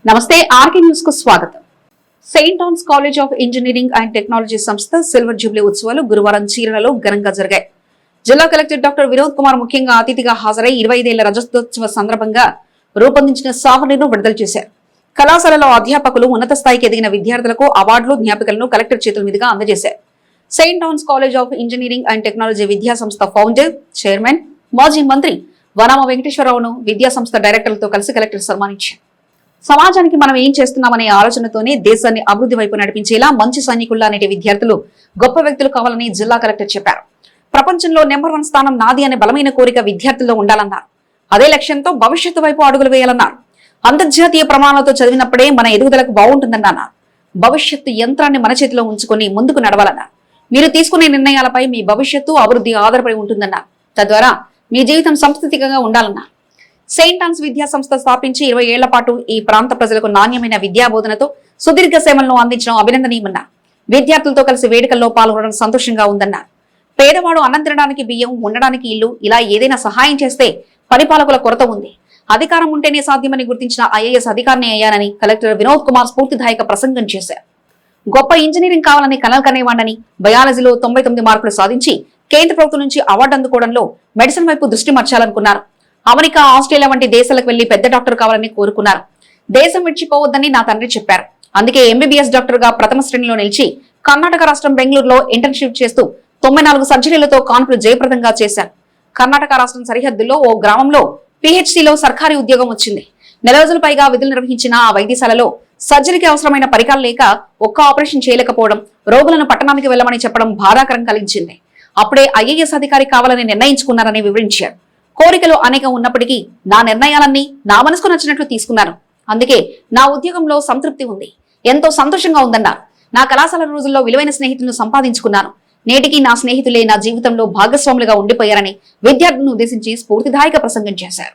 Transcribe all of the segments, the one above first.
నమస్తే RK news కు స్వాగతం. Saint Ann's College of Engineering and Technology సంస్థ సిల్వర్ జూబ్లీ ఉత్సవాలు గురువారం చీరలలో ఘనంగా జరిగాయి. జిల్లా కలెక్టర్ డాక్టర్ వినోద్ కుమార్ ముఖ్యంగా అతిథిగా హాజరై 25 ఏళ్ల రజతోత్సవ సందర్భంగా రూపొందించిన సావరణిను విడుదల చేశారు. కళాశాలలో అధ్యాపకులు ఉన్నత స్థాయికి ఎదిగిన విద్యార్థులకు అవార్డులు జ్ఞాపికలను కలెక్టర్ చేతుల మీదుగా అందజేశారు. Saint Ann's College of Engineering and Technology విద్యా సంస్థ ఫౌండర్, చైర్మన్, మాజీ మంత్రి వనామ వెంకటేశ్వరరావును విద్యా సంస్థ డైరెక్టర్లతో కలిసి కలెక్టర్ సన్మానించారు. సమాజానికి మనం ఏం చేస్తున్నామనే ఆలోచనతోనే దేశాన్ని అభివృద్ధి వైపు నడిపించేలా మంచి సైనికుల్లా నేటి విద్యార్థులు గొప్ప వ్యక్తులు కావాలని జిల్లా కలెక్టర్ చెప్పారు. ప్రపంచంలో నెంబర్ 1 స్థానం నాది అనే బలమైన కోరిక విద్యార్థుల్లో ఉండాలన్నారు. అదే లక్ష్యంతో భవిష్యత్తు వైపు అడుగులు వేయాలన్నారు. అంతర్జాతీయ ప్రమాణాలతో చదివినప్పుడే మన ఎదుగుదలకు బాగుంటుందన్నారు. భవిష్యత్తు యంత్రాన్ని మన చేతిలో ఉంచుకొని ముందుకు నడవాలన్నారు. మీరు తీసుకునే నిర్ణయాలపై మీ భవిష్యత్తు అభివృద్ధి ఆధారపడి ఉంటుందన్నారు. తద్వారా మీ జీవితం సంస్థితిగా ఉండాలన్నారు. సెయింట్ ఆన్స్ విద్యా సంస్థ స్థాపించి 20 ఏళ్ల పాటు ఈ ప్రాంత ప్రజలకు నాణ్యమైన విద్యా బోధనతో సుదీర్ఘ సేవలను అందించడం అభినందనీయమన్నారు. విద్యార్థులతో కలిసి వేడుకల్లో పాల్గొనడం సంతోషంగా ఉందన్నారు. పేదవాడు అన్నం తినడానికి బియ్యం, ఉండడానికి ఇల్లు, ఇలా ఏదైనా సహాయం చేస్తే పరిపాలకుల కొరత ఉంది. అధికారం ఉంటేనే సాధ్యమని గుర్తించిన ఐఏఎస్ అధికారిని అయ్యానని కలెక్టర్ వినోద్ కుమార్ స్ఫూర్తిదాయక ప్రసంగం చేశారు. గొప్ప ఇంజనీరింగ్ కావాలని కలలు కనేవాడని, బయాలజీలో 99 మార్కులు సాధించి కేంద్ర ప్రభుత్వం నుంచి అవార్డు అందుకోవడంలో మెడిసిన్ వైపు దృష్టి మార్చాలనుకున్నారు. అమెరికా, ఆస్ట్రేలియా వంటి దేశాలకు వెళ్లి పెద్ద డాక్టర్ కావాలని కోరుకున్నారు. దేశం విడిచిపోవద్దని నా తండ్రి చెప్పారు. అందుకే ఎంబీబీఎస్ డాక్టర్ గా ప్రథమ శ్రేణిలో నిలిచి కర్ణాటక రాష్ట్రం బెంగళూరులో ఇంటర్న్షిప్ చేస్తూ 94 సర్జరీలతో కాన్పులు జయప్రదంగా చేశారు. కర్ణాటక రాష్ట్రం సరిహద్దుల్లో ఓ గ్రామంలో పిహెచ్సిలో సర్కారీ ఉద్యోగం వచ్చింది. 4 రోజుల పైగా విధులు నిర్వహించిన ఆ వైద్యశాలలో సర్జరీకి అవసరమైన పరికరాలు లేక ఒక్క ఆపరేషన్ చేయలేకపోవడం, రోగులను పట్టణానికి వెళ్లమని చెప్పడం బాధాకరం కలిగించింది. అప్పుడే ఐఏఎస్ అధికారి కావాలని నిర్ణయించుకున్నారని వివరించారు. కోరికలు అనేకం ఉన్నప్పటికీ నా నిర్ణయాలన్నీ నా మనసుకు నచ్చినట్లు తీసుకున్నాను. అందుకే నా ఉద్యోగంలో సంతృప్తి ఉంది, ఎంతో సంతోషంగా ఉందన్నారు. నా కళాశాల రోజుల్లో విలువైన స్నేహితులను సంపాదించుకున్నాను. నేటికి నా స్నేహితులే నా జీవితంలో భాగస్వాములుగా ఉండిపోయారని విద్యార్థులను ఉద్దేశించి స్ఫూర్తిదాయక ప్రసంగం చేశారు.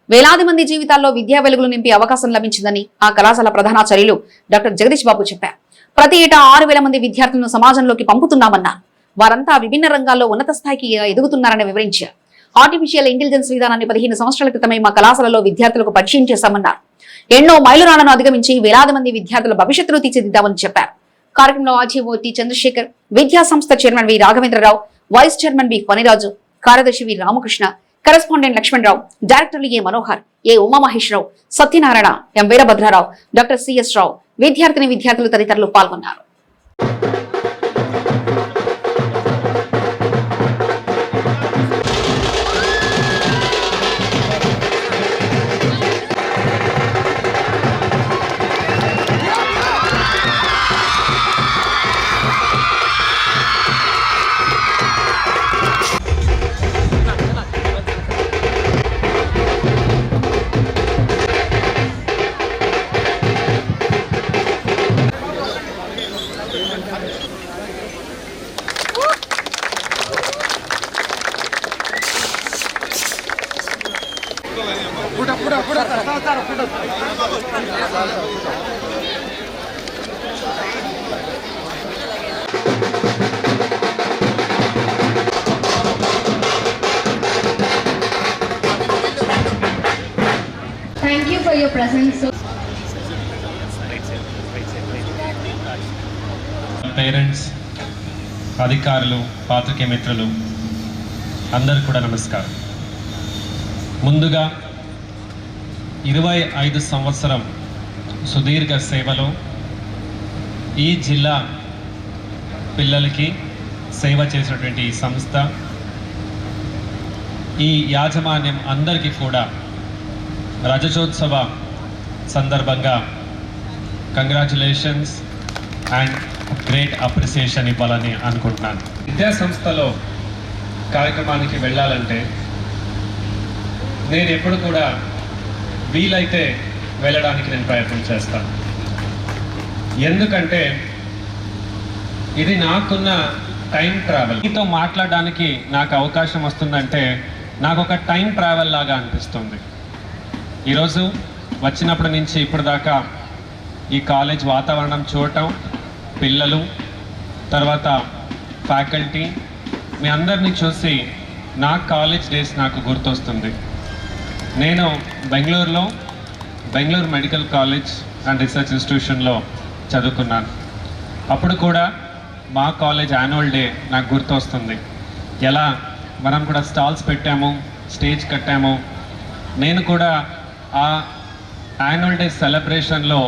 వేలాది మంది జీవితాల్లో విద్యా వెలుగులు నింపే అవకాశం లభించిందని ఆ కళాశాల ప్రధానాచార్యులు డాక్టర్ జగదీష్ బాబు చెప్పారు. ప్రతి ఏటా 6,000 మంది విద్యార్థులను సమాజంలోకి పంపుతున్నామన్నారు. వారంతా విభిన్న రంగాల్లో ఉన్నత స్థాయికి ఎదుగుతున్నారని వివరించారు. ఆర్టిఫిషియల్ ఇంటెలిజెన్స్ విధానాన్ని 15 సంవత్సరాల క్రితమే మా కళాశాలలో విద్యార్థులకు పరిచయం చేశామన్నారు. ఎన్నో మైలురాళ్లను అధిగమించి వేలాది మంది విద్యార్థుల భవిష్యత్తును తీర్చిదిద్దామని చెప్పారు. కార్యక్రమంలో ఆర్జీఓ టి చంద్రశేఖర్, విద్యా సంస్థ chairman V Raghavendra Rao, vice chairman B Phaniraju, కార్యదర్శి వి రామకృష్ణ, కరెస్పాండెంట్ లక్ష్మణరావు, డైరెక్టర్లు A Manohar, A Umamaheswara Rao, Satyanarayana, M Veerabhadra Rao, doctor C S Rao, విద్యార్థులు తదితరులు పాల్గొన్నారు. Thank you for your presence. Parents, అధికారులు, పాత్రికేయ మిత్రులు అందరికీ కూడా నమస్కారం. ముందుగా 25 సంవత్సరం సుదీర్ఘ సేవలో ఈ జిల్లా పిల్లలకి సేవ చేసినటువంటి ఈ సంస్థ, ఈ యాజమాన్యం అందరికీ కూడా రజతోత్సవ సందర్భంగా కంగ్రాచులేషన్స్ అండ్ గ్రేట్ అప్రిసియేషన్ ఇవ్వాలని అనుకుంటున్నాను. విద్యా సంస్థలో కార్యక్రమానికి వెళ్ళాలంటే నేను ఎప్పుడు కూడా వీలైతే వెళ్ళడానికి నేను ప్రయత్నం చేస్తాను. ఎందుకంటే ఇది నాకున్న టైం ట్రావెల్. మీతో మాట్లాడడానికి నాకు అవకాశం వస్తుందంటే నాకు ఒక టైం ట్రావెల్ లాగా అనిపిస్తుంది. ఈరోజు వచ్చినప్పటి నుంచి ఇప్పటిదాకా ఈ కాలేజ్ వాతావరణం చూడటం, పిల్లలు, తర్వాత ఫ్యాకల్టీ, మీ అందరినీ చూసి నా కాలేజ్ డేస్ నాకు గుర్తొస్తుంది. నేను బెంగళూరులో Bengaluru medical college and research ఇన్స్టిట్యూషన్లో చదువుకున్నాను. అప్పుడు కూడా మా కాలేజ్ యాన్యువల్ డే నాకు గుర్తొస్తుంది. ఎలా మనం కూడా స్టాల్స్ పెట్టాము, స్టేజ్ కట్టాము. నేను కూడా ఆ యాన్యువల్ డే సెలబ్రేషన్లో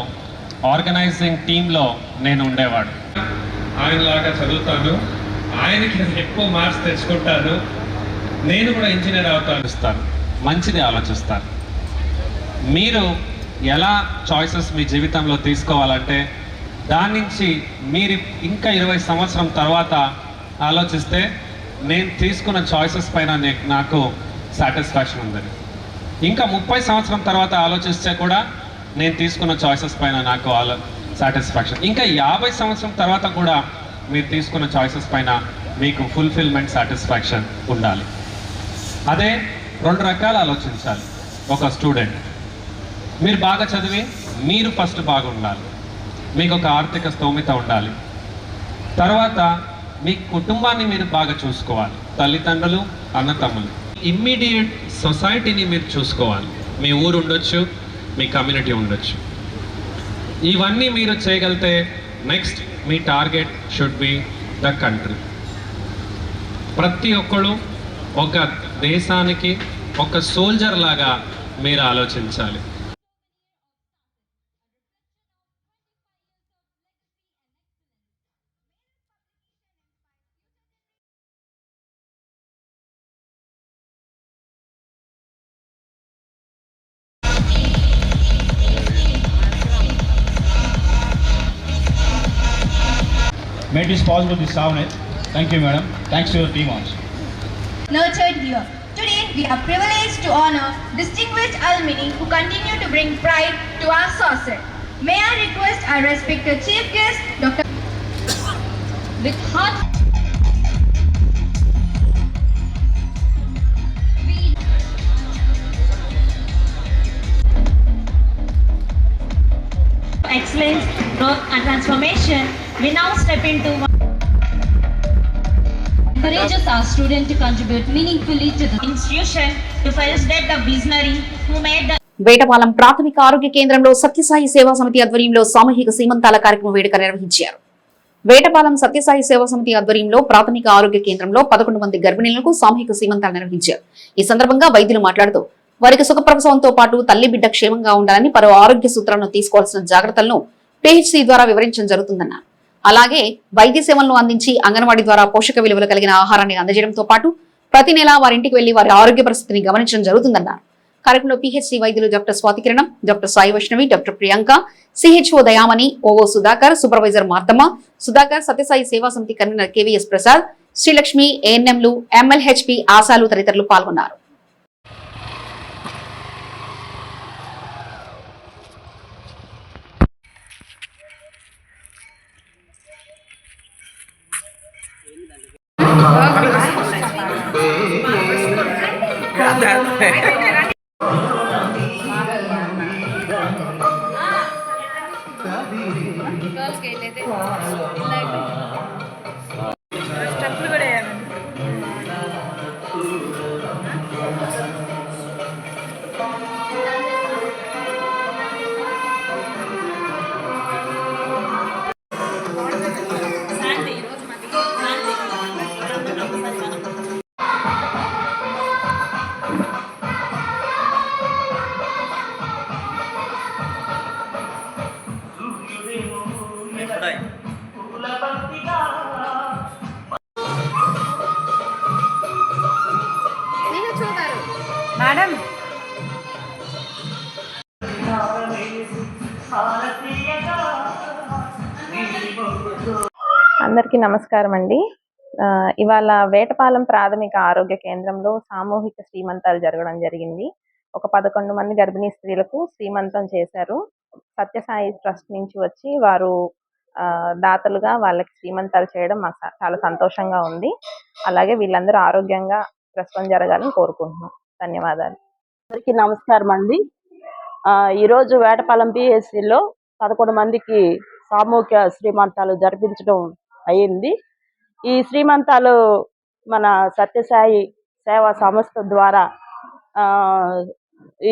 ఆర్గనైజింగ్ టీంలో నేను ఉండేవాడు. ఆయనలాగా చదువుతాను, ఆయనకి ఎక్కువ మార్క్స్ తెచ్చుకుంటాను, నేను కూడా ఇంజనీర్ అవుతాను, మంచిది ఆలోచిస్తాను. మీరు ఎలా చాయిసెస్ మీ జీవితంలో తీసుకోవాలంటే దాని నుంచి మీరు ఇంకా 20 సంవత్సరం తర్వాత ఆలోచిస్తే నేను తీసుకున్న చాయిసెస్ పైన నాకు సాటిస్ఫాక్షన్ ఉందని, ఇంకా 30 సంవత్సరం తర్వాత ఆలోచిస్తే కూడా నేను తీసుకున్న చాయిసెస్ పైన నాకు సాటిస్ఫాక్షన్, ఇంకా 50 సంవత్సరం తర్వాత కూడా మీరు తీసుకున్న చాయిసెస్ పైన మీకు ఫుల్ఫిల్మెంట్ సాటిస్ఫాక్షన్ ఉండాలి. అదే 2 రకాలు ఆలోచించాలి. ఒక స్టూడెంట్ మీరు బాగా చదివి మీరు ఫస్ట్ బాగుండాలి, మీకు ఒక ఆర్థిక స్తోమత ఉండాలి. తర్వాత మీ కుటుంబాన్ని మీరు బాగా చూసుకోవాలి, తల్లిదండ్రులు, అన్నతమ్ములు. ఇమ్మీడియట్ సొసైటీని మీరు చూసుకోవాలి. మీ ఊరు ఉండొచ్చు, మీ కమ్యూనిటీ ఉండొచ్చు. ఇవన్నీ మీరు చేయగలిగితే next me target should be the country. ప్రతి ఒక్కరు ఒక దేశానికి ఒక సోల్జర్ లాగా మీరు ఆలోచించాలి. Made this possible this Savnet. Thank you, madam. Thanks to your team also. Nurtured here. Today, we are privileged to honor distinguished alumni who continue to bring pride to our saucer. May I request our respected chief guest, Dr. With heart. Excellence, growth and transformation, we now step into encourages our students to contribute meaningfully to the institution to felicitate the visionary who made the Vetapalem ప్రాథమిక ఆరోగ్య కేంద్రంలో సత్యసాయి సేవా సమితి ఆధ్వర్యంలో సామూహిక సీమంతాల కార్యక్రమం వేడుక నిర్వహించారు. వేటపాలెం సత్యసాయి సేవా సమితి ఆధ్వర్యంలో ప్రాథమిక ఆరోగ్య కేంద్రంలో 11 మంది గర్భిణీలకు సామూహిక సీమంతాలు నిర్వహించారు. ఈ సందర్భంగా వైద్యులు మాట్లాడుతూ వారికి సుఖప్రసవంతో పాటు తల్లి బిడ్డ క్షేమంగా ఉండాలని పలు ఆరోగ్య సూత్రాలను తీసుకోవాల్సిన జాగ్రత్తలను పిహెచ్సి ద్వారా వివరించడం జరుగుతుందన్నారు. అలాగే వైద్య సేవలను అందించి అంగన్వాడీ ద్వారా పోషక విలువలు కలిగిన ఆహారాన్ని అందజేయడంతో పాటు ప్రతి నెల వారింటికి వెళ్లి వారి ఆరోగ్య పరిస్థితిని గమనించడం జరుగుతుందన్నారు. కార్యక్రమంలో పిహెచ్సి వైద్యులు doctor Swathi Kiranam, doctor Sai Vaishnavi, doctor Priyanka, CHO Dayamani, O O Sudhakar, supervisor Marthamma, Sudhakar, Sathya Sai Seva Samithi convener KVS Prasad, Srilakshmi, ఏఎన్ఎంలు, ఎంఎల్హెచ్పి ఆశాలు తదితరులు పాల్గొన్నారు. Madam. అందరికీ నమస్కారం అండి. ఇవాళ వేటపాలెం ప్రాథమిక ఆరోగ్య కేంద్రంలో సామూహిక శ్రీమంతాలు జరగడం జరిగింది. ఒక 11 మంది గర్భిణీ స్త్రీలకు శ్రీమంతం చేశారు. సత్యసాయి ట్రస్ట్ నుంచి వచ్చి వారు దాతలుగా వాళ్ళకి శ్రీమంతాలు చేయడం మాకు చాలా సంతోషంగా ఉంది. అలాగే వీళ్ళందరూ ఆరోగ్యంగా ప్రసవం జరగాలని కోరుకుంటున్నాం. ధన్యవాదాలు. అందరికీ నమస్కారం అండి. ఈరోజు వేటపాలెం పిహెచ్సిలో 11 మందికి సామూహిక శ్రీమంతాలు జరిపించడం అయ్యింది. ఈ శ్రీమంతాలు మన సత్యసాయి సేవా సంస్థ ద్వారా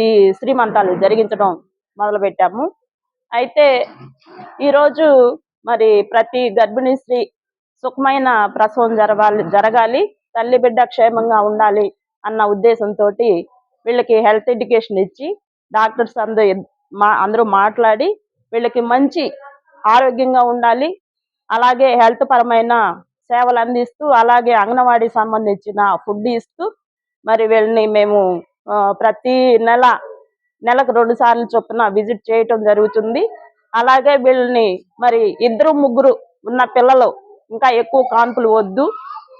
ఈ శ్రీమంతాలు జరిగించడం మొదలుపెట్టాము. అయితే ఈరోజు మరి ప్రతి గర్భిణీ స్త్రీ సుఖమైన ప్రసవం జరగాలి, తల్లి బిడ్డ క్షేమంగా ఉండాలి అన్న ఉద్దేశంతో వీళ్ళకి హెల్త్ ఎడ్యుకేషన్ ఇచ్చి డాక్టర్స్ అందరూ మాట్లాడి వీళ్ళకి మంచి ఆరోగ్యంగా ఉండాలి, అలాగే హెల్త్ పరమైన సేవలు అందిస్తూ, అలాగే అంగన్వాడీకి సంబంధించిన ఫుడ్ ఇస్తూ మరి వీళ్ళని మేము ప్రతి నెలకు 2 సార్లు చొప్పున విజిట్ చేయటం జరుగుతుంది. అలాగే వీళ్ళని మరి 2-3 ఉన్న పిల్లలు ఇంకా ఎక్కువ కాన్పులు వద్దు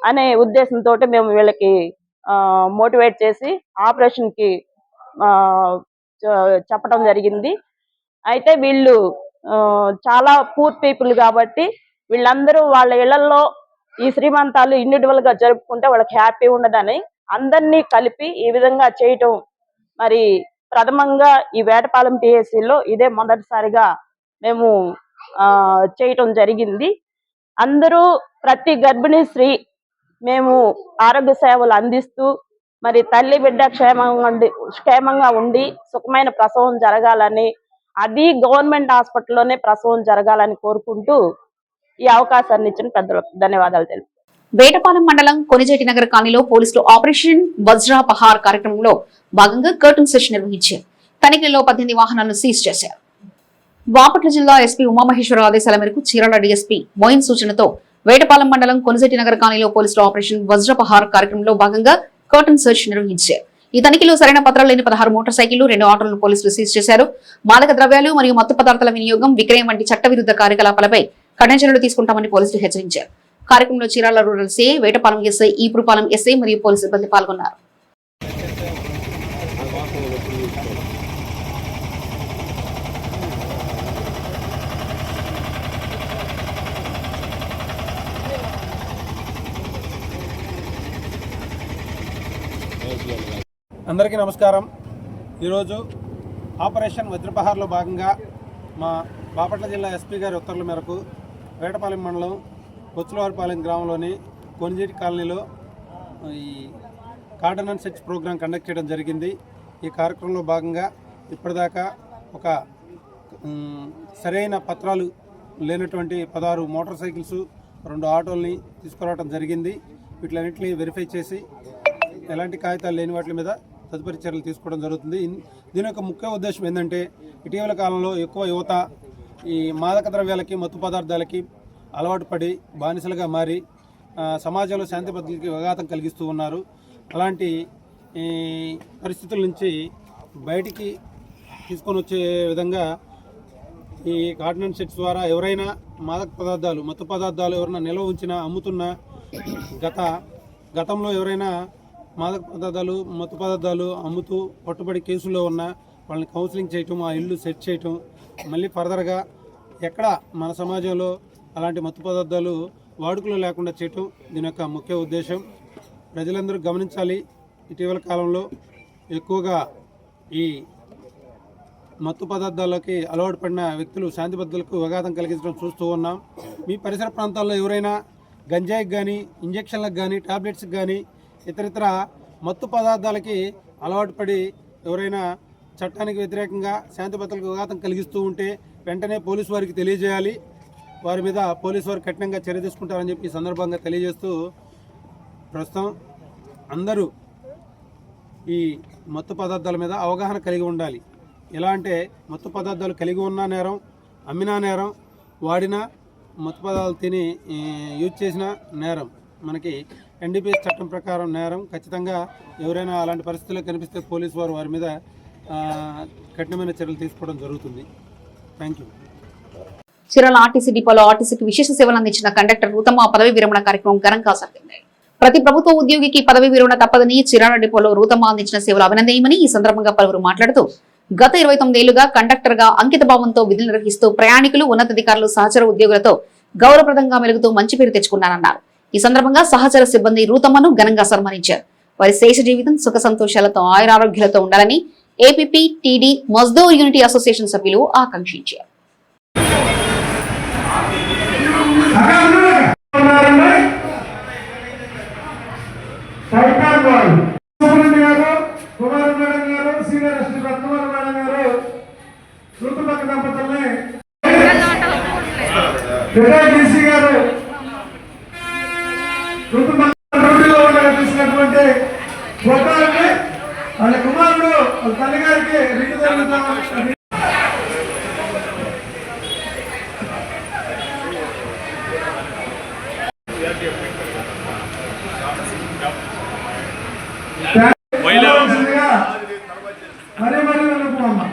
అనే ఉద్దేశంతో మేము వీళ్ళకి మోటివేట్ చేసి ఆపరేషన్కి చెప్పడం జరిగింది. అయితే వీళ్ళు చాలా పూర్ పీపుల్ కాబట్టి వీళ్ళందరూ వాళ్ళ ఇళ్లలో ఈ శ్రీమంతాలు ఇండివిజువల్గా జరుపుకుంటే వాళ్ళకి హ్యాపీ ఉండదని అందరినీ కలిపి ఈ విధంగా చేయటం మరి ప్రథమంగా ఈ వేటపాలెం పిఎస్సిలో ఇదే మొదటిసారిగా మేము చేయటం జరిగింది. అందరూ ప్రతి గర్భిణీ స్త్రీ మేము ఆరోగ్య సేవలు అందిస్తూ మరి తల్లి బిడ్డ క్షేమంగా ఉండి సుఖమైన ప్రసవం జరగాలని, అది గవర్నమెంట్ హాస్పిటల్లోనే ప్రసవం జరగాలని కోరుకుంటూ ఈ అవకాశాన్ని ఇచ్చిన పెద్దలకు ధన్యవాదాలు తెలుపు. వేటపాలెం మండలం కొనిజేటి నగర్ కాలనీలో పోలీసులు ఆపరేషన్ వజ్రా పహార్ కార్యక్రమంలో భాగంగా కర్టన్ సెర్చ్ నిర్వహించారు. తనిఖీలో 18 వాహనాలను సీజ్ చేశారు. బాపట్ల జిల్లా ఎస్పీ ఉమామహేశ్వర ఆదేశాల మేరకు చీరాల డీఎస్పీ మోయిన్ సూచనతో వేటపాలెం మండలం కొనిజేటి నగర్ కాలనీలో పోలీసులు ఆపరేషన్ వజ్రపహార్ కార్యక్రమంలో భాగంగా కర్టన్ సెర్చ్ నిర్వహించారు. ఈ తనిఖీలో సరైన పత్రాలు లేని 16 మోటార్ సైకిళ్లు, 2 ఆటోలను పోలీసులు సీజ్ చేశారు. మాదక ద్రవ్యాలు మరియు మత్తు పదార్థాల వినియోగం, విక్రయం వంటి చట్టవిరుద్ధ కార్యకలాపాలపై కఠిన చర్యలు తీసుకుంటామని పోలీసులు హెచ్చరించారు. కార్యక్రమంలో Chirala rural CI, Vetapalem SI, Epurupalem SI మరియు పోలీసు సిబ్బంది పాల్గొన్నారు. అందరికీ నమస్కారం. ఈరోజు ఆపరేషన్ వజ్రపహార్లో భాగంగా మా బాపట్ల జిల్లా ఎస్పీ గారి ఉత్తర్వుల మేరకు వేటపాలెం మండలం కొచ్చులవారిపాలెం గ్రామంలోని కొనిజేటి కాలనీలో ఈ cordon and search program conduct చేయడం జరిగింది. ఈ కార్యక్రమంలో భాగంగా ఇప్పటిదాకా ఒక సరైన పత్రాలు లేనటువంటి 16 మోటార్ సైకిల్స్, 2 ఆటోల్ని తీసుకురావడం జరిగింది. వీటిలన్నింటినీ వెరిఫై చేసి ఎలాంటి కాగితాలు లేని వాటి మీద తదుపరి చర్యలు తీసుకోవడం జరుగుతుంది. దీని యొక్క ముఖ్య ఉద్దేశం ఏంటంటే, ఇటీవల కాలంలో ఎక్కువ యువత ఈ మాదక ద్రవ్యాలకి, మత్తు పదార్థాలకి అలవాటు పడి బానిసలుగా మారి సమాజంలో శాంతి భద్రతలకి విఘాతం కలిగిస్తూ ఉన్నారు. అలాంటి ఈ పరిస్థితుల నుంచి బయటికి తీసుకొని వచ్చే విధంగా ఈ కార్డన్ సెట్స్ ద్వారా ఎవరైనా మాదక పదార్థాలు, మత్తు పదార్థాలు ఎవరైనా నిల్వ ఉంచినా, అమ్ముతున్నా, గతంలో ఎవరైనా మాదక పదార్థాలు, మత్తు పదార్థాలు అమ్ముతూ పట్టుబడి కేసుల్లో ఉన్న వాళ్ళని కౌన్సిలింగ్ చేయటం, ఆ ఇల్లు సెట్ చేయటం, మళ్ళీ ఫర్దర్గా ఎక్కడ మన సమాజంలో అలాంటి మత్తు పదార్థాలు వాడుకలో లేకుండా చేయటం దీని యొక్క ముఖ్య ఉద్దేశం. ప్రజలందరూ గమనించాలి. ఇటీవల కాలంలో ఎక్కువగా ఈ మత్తు పదార్థాలకి అలవాటు పడిన వ్యక్తులు శాంతి భద్రతలకు విఘాతం కలిగించడం చూస్తూ ఉన్నాం. మీ పరిసర ప్రాంతాల్లో ఎవరైనా గంజాయికి కానీ, ఇంజక్షన్లకు కానీ, టాబ్లెట్స్కి కానీ, ఇతరితర మత్తు పదార్థాలకి అలవాటు పడి ఎవరైనా చట్టానికి వ్యతిరేకంగా శాంతి భద్రతలకు విఘాతం కలిగిస్తూ ఉంటే వెంటనే పోలీసు వారికి తెలియజేయాలి. వారి మీద పోలీసు వారు కఠినంగా చర్య తీసుకుంటారని చెప్పి ఈ సందర్భంగా తెలియజేస్తూ, ప్రస్తుతం అందరూ ఈ మత్తు పదార్థాల మీద అవగాహన కలిగి ఉండాలి. ఎలా అంటే, మత్తు పదార్థాలు కలిగి ఉన్న నేరం, అమ్మినా నేరం, వాడిన మత్తు పదార్థాలు తిని యూజ్ చేసిన నేరం. మనకి ఎన్డీపీఎస్ చట్టం ప్రకారం నేరం. ఖచ్చితంగా ఎవరైనా అలాంటి పరిస్థితుల్లో కనిపిస్తే పోలీసు వారు వారి మీద కఠినమైన చర్యలు తీసుకోవడం జరుగుతుంది. Thank you. చీరాల ఆర్టీసీ డిపోలో ఆర్టీసీకి విశేష సేవలు అందించిన కండక్టర్ రూతమ్మ పదవి విరమణ కార్యక్రమం ఘనంగా సాగింది. ప్రతి ప్రభుత్వ ఉద్యోగికి పదవి విరమణ తప్పదని చీరాల డిపోలో రూతమ్మ అందించిన సేవలు అభినందనీయమని ఈ సందర్భంగా పలువురు మాట్లాడుతూ, గత 29 ఏళ్లుగా కండక్టర్ గా అంకిత భావంతో విధులు నిర్వహిస్తూ ప్రయాణికులు, ఉన్నతాధికారులు, సహచర ఉద్యోగులతో గౌరవప్రదంగా మెలుగుతూ మంచి పేరు తెచ్చుకున్నారన్నారు. ఈ సందర్భంగా సహచర సిబ్బంది రూతమ్మను ఘనంగా సన్మానించారు. వారి శేష జీవితం సుఖ సంతోషాలతో, ఆయురారోగ్యాలతో ఉండాలని APP TD Mazdoor unity association సభ్యులు ఆకాంక్షించారు. రిటైర్డ్ డీసీ గారు డ్యూటీలో ఉండగా తీసినటువంటి ఫోటోల్ని వాళ్ళ కుమారుడు వాళ్ళ తల్లిగారికి రెండు జరుగుతాం. మరీ మరీ వెళ్ళిపోమ్మా.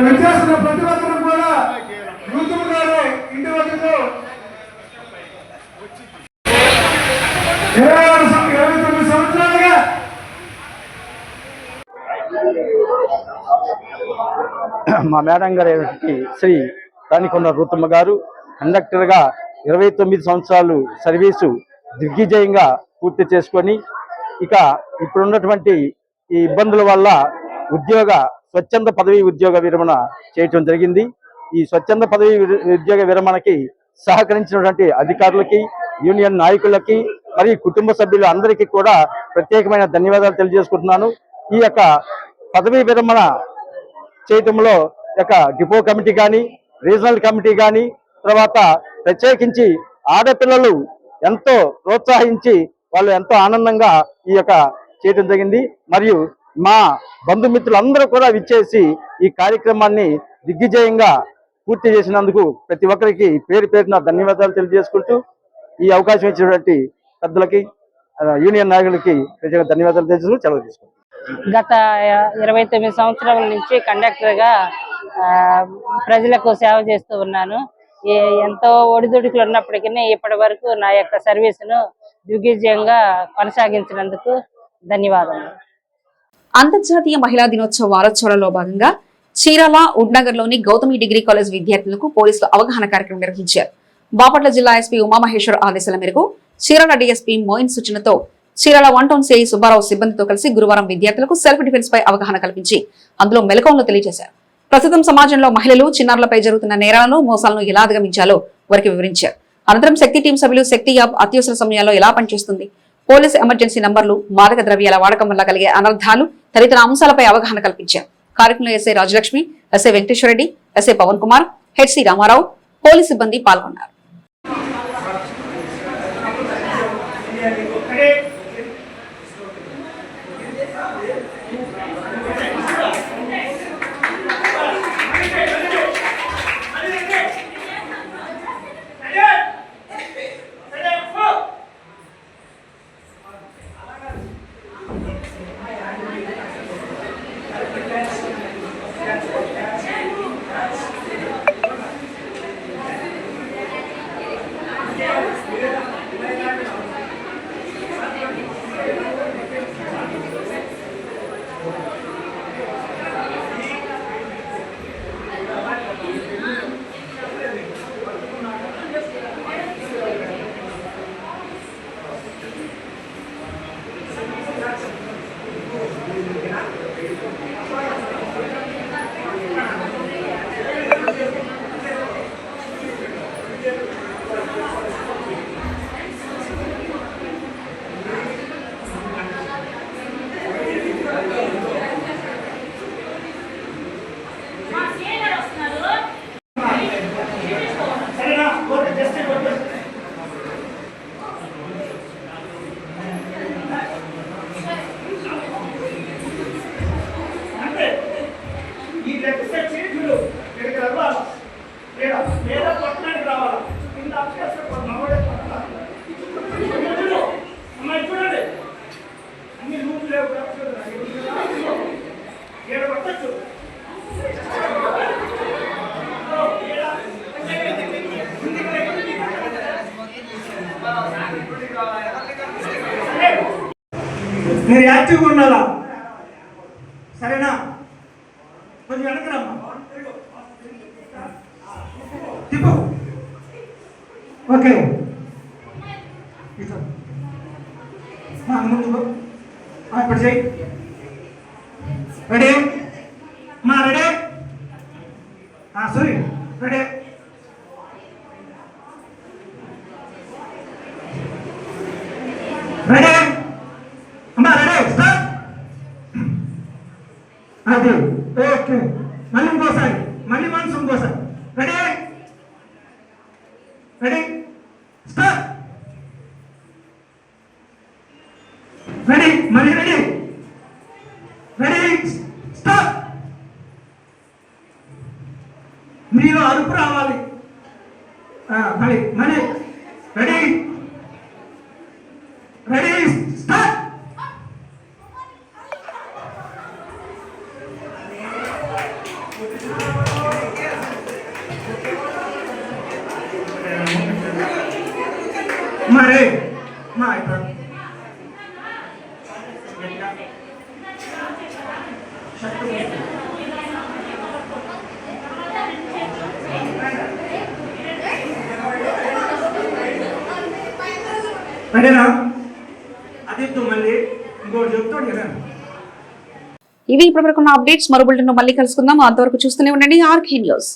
వచ్చేసిన ప్రతి ఒక్కరు కూడా యూతులు గారు ఇంటి వద్దకు 29 సంవత్సరాలుగా మా మేడం గారు శ్రీ రాణికొండ రుతమ్మ గారు కండక్టర్గా 29 సంవత్సరాలు సర్వీసు దిగ్విజయంగా పూర్తి చేసుకొని ఇక ఇప్పుడున్నటువంటి ఈ ఇబ్బందుల వల్ల స్వచ్ఛంద పదవి ఉద్యోగ విరమణ చేయటం జరిగింది. ఈ స్వచ్ఛంద పదవి ఉద్యోగ విరమణకి సహకరించినటువంటి అధికారులకి, యూనియన్ నాయకులకి మరియు కుటుంబ సభ్యులు అందరికీ కూడా ప్రత్యేకమైన ధన్యవాదాలు తెలియజేసుకుంటున్నాను. ఈ యొక్క పదవీ విరమణ చేయటంలో డిపో కమిటీ కానీ, రీజనల్ కమిటీ కానీ, తర్వాత ప్రత్యేకించి ఆడపిల్లలు ఎంతో ప్రోత్సహించి వాళ్ళు ఎంతో ఆనందంగా ఈ యొక్క చేయటం జరిగింది. మరియు మా బంధుమిత్రులందరూ కూడా విచ్చేసి ఈ కార్యక్రమాన్ని దిగ్విజయంగా పూర్తి చేసినందుకు ప్రతి ఒక్కరికి పేరు పేరున ధన్యవాదాలు తెలియజేసుకుంటూ ఈ అవకాశం ఇచ్చినటువంటి పెద్దలకి, యూనియన్ నాయకులకి ప్రత్యేక ధన్యవాదాలు తెలియజేసుకుంటూ సెలవు తీసుకుంటాం. గత 29 సంవత్సరాల నుంచి కండక్టర్గా ప్రజలకు సేవ చేస్తూ ఉన్నాను. ఎంతో ఒడిదుడుకులు ఉన్నప్పటికీ ఇప్పటి వరకు నా యొక్క సర్వీసును దిగ్విజయంగా కొనసాగించినందుకు ధన్యవాదాలు. అంతర్జాతీయ మహిళా దినోత్సవ వారోత్సవాలలో భాగంగా చీరాల ఉడ్నగర్లోని గౌతమి డిగ్రీ కాలేజ్ విద్యార్థులకు పోలీసులు అవగాహన కార్యక్రమం నిర్వహించారు. బాపట్ల జిల్లా ఎస్పీ ఉమామహేశ్వర్ ఆదేశాల మేరకు చీరాల డీఎస్పీ మోయిన్ సూచనతో చీరాల 1 టౌన్ సిఐ సుబ్బారావు సిబ్బందితో కలిసి గురువారం విద్యార్థులకు సెల్ఫ్ డిఫెన్స్ పై అవగాహన కల్పించి అందులో మెలకువలను తెలియజేశారు. ప్రస్తుతం సమాజంలో మహిళలు, చిన్నారులపై జరుగుతున్న నేరాలను, మోసాలను ఎలా అధిగమించాలో వారికి వివరించారు. అనంతరం శక్తి టీం సభ్యులు శక్తి యాప్ అత్యవసర సమయాల్లో ఎలా పనిచేస్తుంది, పోలీసు ఎమర్జెన్సీ నంబర్లు, మాదక ద్రవ్యాల వాడకం వల్ల కలిగే అనర్థాలు తదితర అంశాలపై అవగాహన కల్పించారు. కార్యక్రమంలో SI Rajalakshmi, SI Venkateswara Reddy, SI Pavan Kumar, HC Rama Rao, police సిబ్బంది పాల్గొన్నారు. మీరు యాక్టివ్గా ఉండాలా, సరేనా? కొంచెం వెనకరమ్మా, తిప్పు ఓకే ముందు ఇప్పుడు చెయ్యి రెడీ మా రెడీ సారీ రెడీ రెడీ అమ్మా రెడీ స్టార్ట్ అది ఓకే మళ్ళీ ఇంకోసారి మళ్ళీ మనసు ఇంకోసారి రెడీ రెడీ స్టార్ట్ రెడీ మళ్ళీ రెడీ రెడీ స్టార్ట్ మీరు అరుపు రావాలి మళ్ళీ మళ్ళీ రెడీ రెడీ స్టార్ట్ మరి మా ఇప్పుడు రెడీనా అది మళ్ళీ ఇంకోటి చెప్తాడు కదా. ఇవి ఇప్పటివరకు ఉన్న అప్డేట్స్. మరో బులెటిన్ మళ్ళీ కలుసుకుందాం. అంతవరకు చూస్తూనే ఉండండి ఆర్కే న్యూస్.